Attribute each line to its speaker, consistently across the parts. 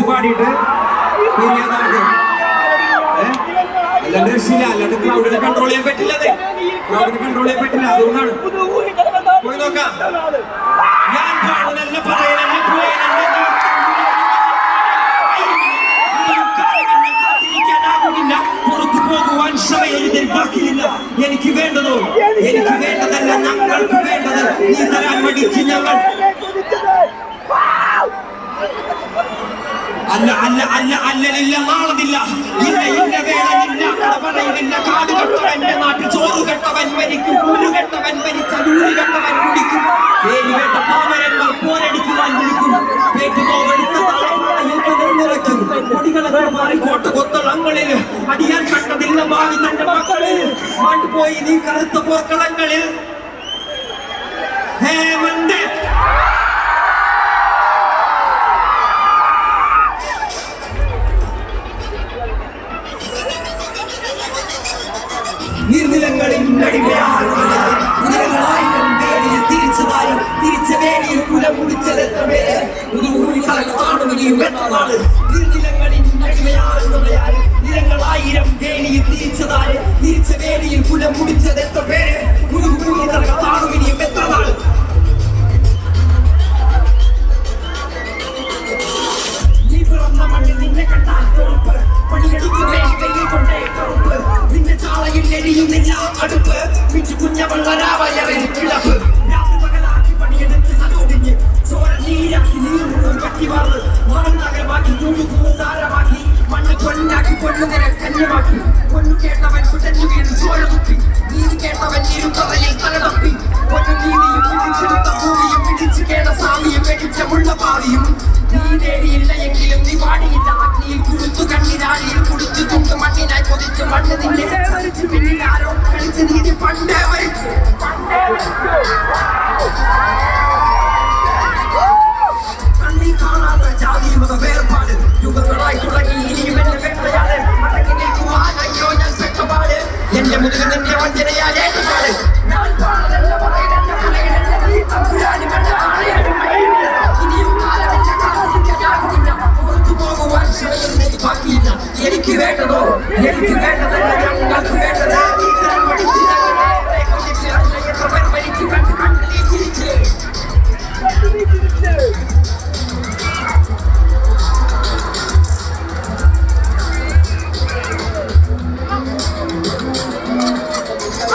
Speaker 1: പാടിയിട്ട് അല്ലാണ്ട് രക്ഷയില്ല. അല്ലാണ്ട് ക്രൗഡിനെ കൺട്രോൾ ചെയ്യാൻ പറ്റില്ല. ക്രൗഡിനെ കൺട്രോൾ ചെയ്യാൻ പറ്റില്ല. അതുകൊണ്ടാണ് പോയി നോക്കാം. ഞാൻ പാടുന്നല്ല പറയലല്ല പുറത്തു പോകുവാൻ ക്ഷമയെഴുതി ബാക്കിയില്ല. എനിക്ക് വേണ്ടതോ എനിക്ക് വേണ്ടതല്ല ഞങ്ങൾക്ക് വേണ്ടത് നീ തരാൻ മടിച്ച് ഞങ്ങൾ അല്ല അല്ല അല്ല അല്ലലില്ല നാളതില്ല ഇല്ല ഇല്ല വേളനില്ല കടപറയില്ല കാട് കെട്ടവന്റെ നാട്ടിൽ ചോറ് കെട്ടവൻ മരിക്കും ഊര് കെട്ടവൻ മരിച്ച ഊര് കെട്ടവൻ കുടിക്കും പേര് കേട്ട പാമരന്മാർ പോരടിക്കുവാൻ വിളിക്കും പേറ്റുപോവെടുത്ത നിറയ്ക്കും കൊടികളൊക്കെ മാറി കോട്ട കൊത്തളങ്ങളിൽ അടിയാൻ കണ്ടതില്ല ഭാവി തന്റെ മക്കളിൽ മാണ്ടുപോയി നീ കറുത്ത പോക്കളങ്ങളിൽ ഹേമന്ത് നീർനിലങ്ങളിൽ തിരിച്ച വേലിയിൽ കുലം മുടിച്ചതെത്ര പേര് കാണുകയും എന്നതാണ് നീർനിലങ്ങളിൽ നിരങ്ങളായിരം വേലിയിൽ തിരിച്ചതാല് തിരിച്ച വേലിയിൽ കുലം മുടിച്ചതെത്ര പേര് കാണുകയും എന്നതാണ് നീ പിറന്ന മണ്ണിൽ നിന്നെ കണ്ടാൽ പൊറുപ്പ് പണിയെടുക്കുന്നേ കൊണ്ടേ കറുപ്പ് നിന്റെ ചാളയിൽ എരിയുന്നില്ല അടുപ്പ് മിച്ചു കുഞ്ഞവള്ളരാവയറിൽ കിളപ്പ് രാത്രി പകലാക്കി പണിയെടുത്ത് നടുവിഞ്ഞ് ചോര നീരാക്കി നീറും കട്ടിവാറ് മറന്നകമാക്കി താരമാക്കി മണ്ണ് പൊന്നാക്കി പൊണ്ണുനിര കന്യമാക്കി പൊന്നു കേട്ടവൻ കുടഞ്ഞു വീണ് ചോര തുപ്പി നീതി കേട്ടവൻ ഇരുത്തറയിൽ തലതപ്പി പൊന്നു നീതിയും പിടിച്ചെടുത്ത ഭൂമിയും പിടിച്ചു കേട്ട സാമിയും വെടിച്ച മുള്ളപാവിയും നീ നേടിയില്ല എങ്കിലും നീ പാടിയില്ല അഗ്നിയിൽ കുടുത്തു കണ്ണിനാടിയിൽ കുടുത്തു തുണ്ട് മണ്ണിനായി പൊതിച്ചു മണ്ണ് നിന്നെ മരിച്ചു പിന്നിൽ ആരോ കളിച്ച് നീതി പണ്ടേ മരിച്ചു കണ്ണിൽ കാണാത്ത ജാതി മത വേർപാട് യുഗങ്ങളായി തുടങ്ങി ഇനിയും എന്നെ വേണ്ടയാതെ അടങ്ങി നിൽക്കുവാനോ ഞാൻ പെട്ടപാട് എന്റെ മുതുക നിന്റെ വഞ്ചനയാൽ ഏറ്റുപാട് ഞാൻ പാടലല്ല പറയലല്ല പുലയിലല്ല നീ തമ്പുരാനും എന്റെ ആണയാലും ഇനിയും കാലമില്ല കാലത്തില്ല പുറത്തു പോകുവാൻ ക്ഷമയൊന്നും ബാക്കിയില്ല എനിക്ക് വേണ്ടതോ എനിക്ക് വേണ്ടതല്ല ഞങ്ങൾക്ക് വേണ്ടത്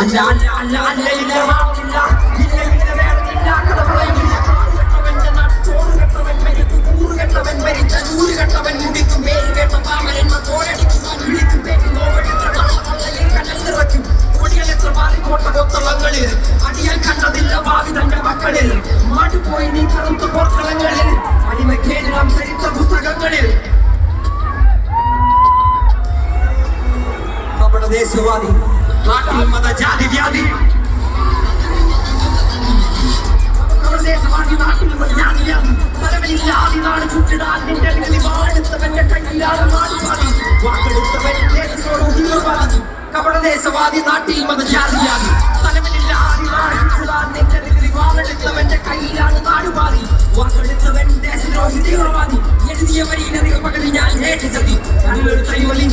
Speaker 1: അല്ല അല്ല അല്ല അല്ല ഇല്ല മാറില്ല ഇല്ല ഇല്ല വേറെയില്ല കടപറയില്ല കാടുകെട്ടവന്റെ നാട് ചോറ് കെട്ടവൻ മരിക്കും കൂറ് കെട്ടവൻ മരിച്ച നൂറ് കെട്ടവൻ മുടിക്കും പേര് കേട്ട പാമരന്മാർ തോരടിക്കുവാൻ വിളിക്കും പേര് നോവടിച്ച കള്ളവള്ളയിൽ കടൽ നിറയ്ക്കും കൊടികളെത്ര മാറി കോട്ട കൊത്തളങ്ങളിൽ അടിയാൻ കണ്ടതില്ല ഭാവി തന്റെ മക്കളിൽ മാട്ടുപോയി നീ കറുത്ത പോർക്കളങ്ങളിൽ അടിമക്കേടാം ചരിത്ര പുസ്തകങ്ങളിൽ നമ്മുടെ ദേശവാദി നാട്ടിൽ മതജാതി വ്യാധി ദേശവാദി നാട്ടിൽ മതജാതി വ്യാധി പരമനില്ലാതി നാട് ചുറ്റിടാൻ നിന്റെ വാടുത്തവന്റെ കയ്യിലാണ് നാട് പാടി വാക്കെടുത്തവൻ ദേശത്തോട് ഉദ്യോഗവാദി കപടദേശവാദി നാട്ടിൽ മതജാതി വ്യാധി പരമനില്ലാതി നാട് ചുറ്റിടാൻ നിന്റെ വാടെടുത്തവന്റെ കയ്യിലാണ് നാട് പാടി വാക്കെടുത്തവൻ ദേശത്തോട് ഉദ്യോഗവാദി എഴുതിയ വരിയിലധികം പകൽ ഞാൻ ഏറ്റു ചതി ഒരു തരിമലി